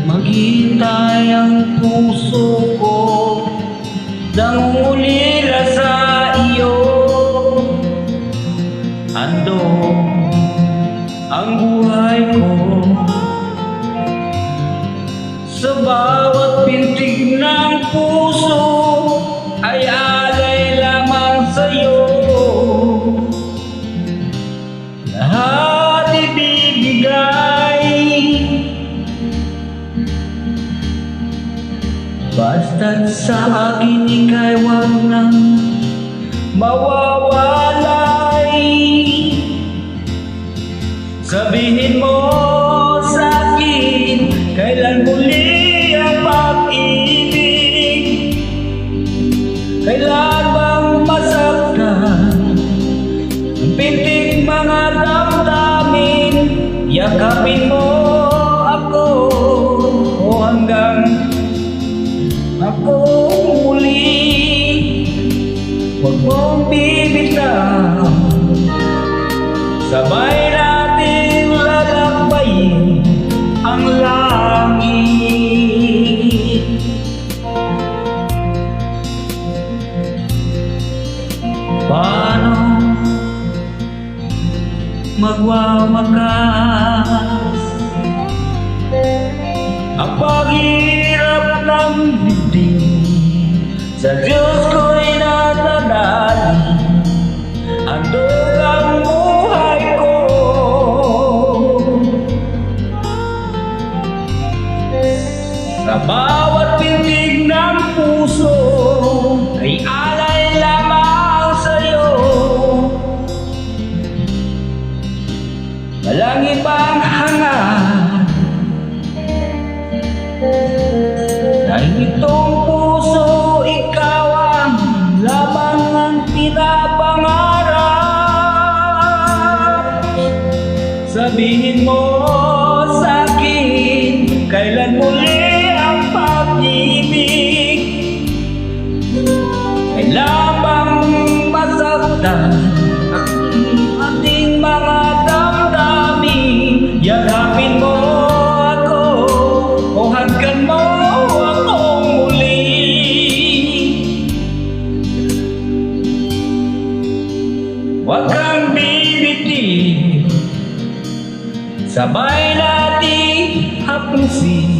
Maghintay ang puso ko, nangungulila sa iyo. Handog ang buhay ko, sa bawat pintig ng puso ay alay lamang sa'yo. Lahat ibibigay, basta't sa akin ika'y huwag nang mawawalay. Sabihin mo sa akin, kailan muli ang pag-ibig? Kailan bang masaktan ang pintig mga damdamin? Yakapin mo ako o hanggang ako muli. Huwag mong bibitaw, sabay natin lalakbayin ang langit. Paano magwawakas ang paghirap ng bibig? Sa Diyos ko'y nananalig, handog ang buhay ko. Sa bawat pintig ng puso ay alay lamang sa'yo. Walang ibang hangad, dahil itong puso, ikaw ang lamang ang pinapangarap. Sabihin mo sa akin, kailan muli ang pag-ibig? Kailan bang masaktan ang ating mga damdamin? Yakapin mo ako o hagkan mo akong muli. Huwag kang bibiti, sabay natin hapusin